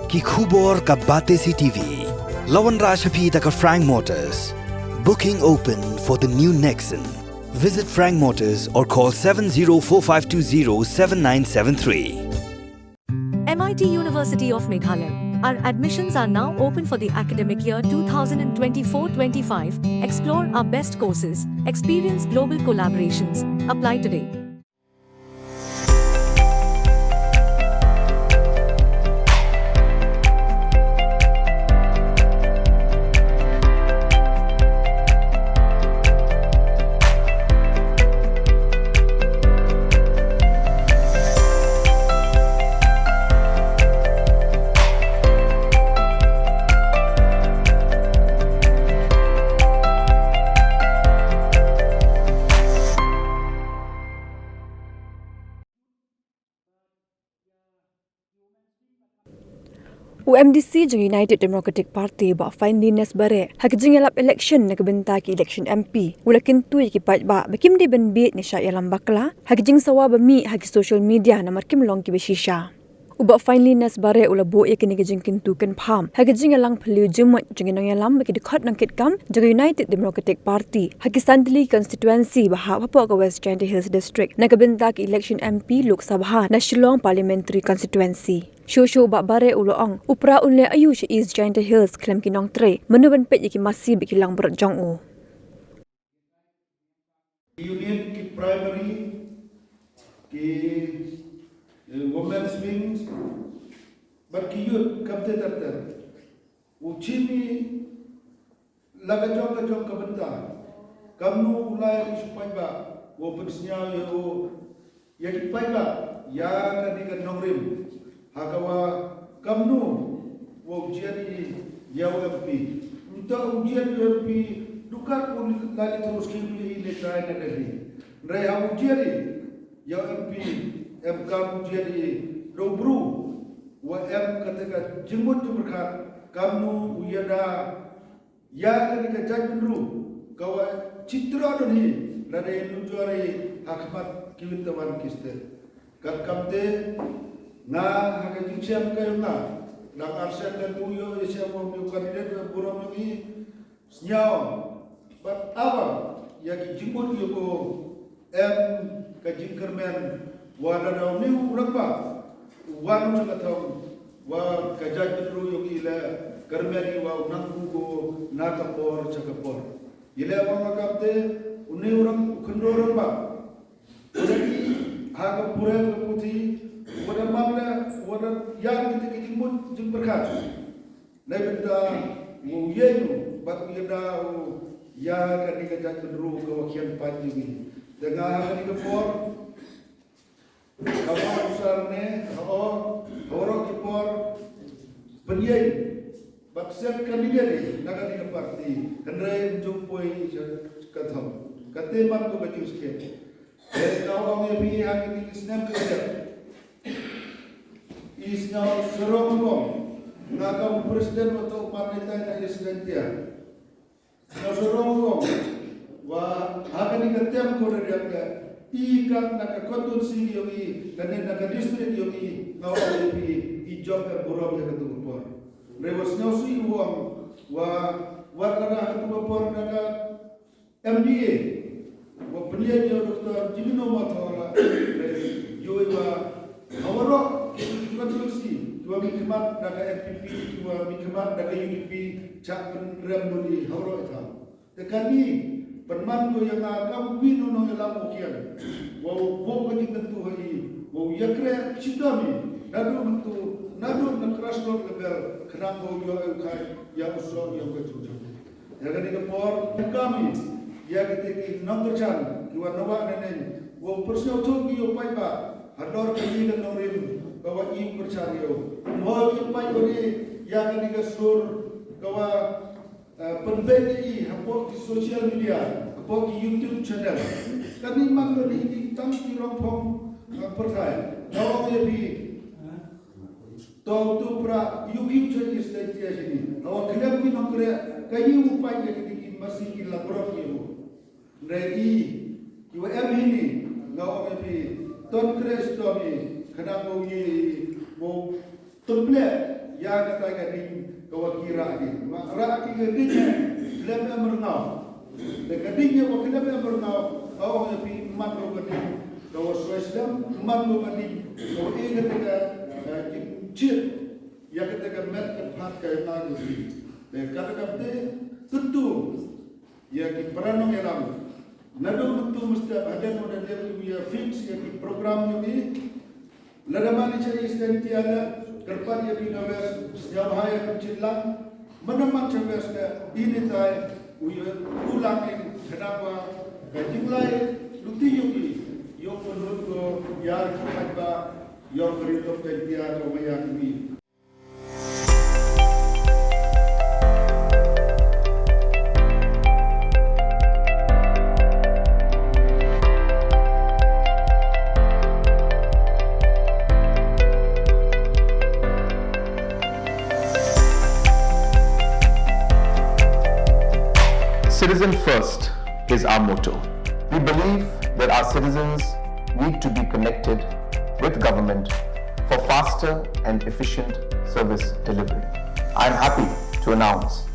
ki khubor ka bate si TV. Lawan Rashapi taka Frank Motors. Booking open for the new Nexon. Visit Frank Motors or call 7045207973. MIT University of Meghalaya. Our admissions are now open for the academic year 2024-25. Explore our best courses, experience global collaborations. Apply today. UMDC jeng United Democratic Party ba finalist bare hak jeng elap election nak benta ki election MP ulakin tu ki pat ba bekim di ben bit ni sya yalam bakla hak jeng sawa ba mi hak social media namar kim long ki beshisha uba finalist bare ula bo ye kini jeng kintu kan pham hak jeng elang phliu jumot jeng nong yalam ki dekhot nang kit kam jeng United Democratic Party hak Sandli constituency ba ha pa West China Hills district nak benta ki election MP Lok Sabha na Shillong parliamentary constituency Shosho ba bare uloong upra unle ayu she Ïjhd China Hills Khlem ki Nongtrei Mano ban Peit ki Masi ki Langbrot jong u Union की प्राइमरी की women's wings बल्कि यूथ कब ते तरते उचिनी लगा जों कबंता कमनु उलाय सुपाइबा वो बक्सnya yo ya dipaiba ya kadika nongrim hagawa kamnu wo jadi ya MP untuk ujian MP dukar pun lali terus kini le try na kali rai ha ujian ya MP MK ujian dobru wa M ketika jemut berkat kamnu uyada ya kadika jadru kawa citra doni lada nujari hakmat kiwitawan kiste kat kamte na haka jingsem kayo na nang arsen dan tuyo isya mo mi kandidat buram ni snyaw but awa ya ki jimbot yo ko em ka jingkermen wa na daw ni urapa wa no sa taw wa ka jaj bedru yo ila kermeni wa nangku go na kapor chakapor ila wa makapte uni urang kundorang ba jadi haka pura puti wada mamla wada yang kita kimut jeng berkat lai benda wo yenu bat yeda ya kan ni kajak bedru ke wakian pagi ni dengan hari ke por kawan besar ne orang ke por penyai bat set kandidat ni naga ni parti kendrai jumpoi katham kate man ko baju sikit kawan ni pi hak ni snap kerja isnya serong ngakam presiden atau partai na presiden dia serong wa akan diketiam ko dia ikan nak konstitusi yogi dan nak distrik yogi ngawal di ijob buram ya ketu por rewas nyausi uang wa kana ketu por nak MDA wa beliau dia Dr. Jimino Mathola yoi wa awaro konstitusi dua mikmat daga FPP dua mikmat daga UDP cak penrem duli awaro itu tekani perman ko yang kamu wino no elam okian wa bo ko tentu hai wa yakre chidami nadu nakras no level khnang ho yo kai ya usor yo ko chuja ya gani ke por kami ya ketiki Nongtrei kiwa nawa nenen wa persyo to yo pai ba hador kini dan nongrim kawa i percaya mo pai beri ya kani ke sur kawa penbeni hapok di social media hapok di YouTube channel kami mang ni di tampi rompong percaya nawang ye bi to Prah YouTube channel stage sini nawang Khlem ki Nongtrei kayi upai ye kini Masi ki Langbrot ye Nongtrei kiwa ini nawang ye bi ton kres to mi kana mo yi mo tumple ya kata gading kawakira di ra ki gading Khlem mernau de gading ya Khlem mernau au ya pi Mano gading kawa Islam Mano gading kawa Ejhd kata cip ya kata ka met ka phat ka na ni de kata kapte tentu ya ki peranong elam nado tentu mesti ada model dia fix ya ki program ni ladamani cari istenti ada kerpan ya binawas sejabhaya kecilang meneman cebes ke ini tai ulang yang kenapa kajulai luti yogi yo menurut ko yar kiba yo kerito pentia do mayakmi. Citizen first is our motto. We believe that our citizens need to be connected with government for faster and efficient service delivery. I am happy to announce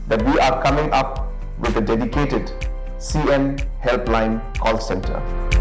that we are coming up with a dedicated CM helpline call center.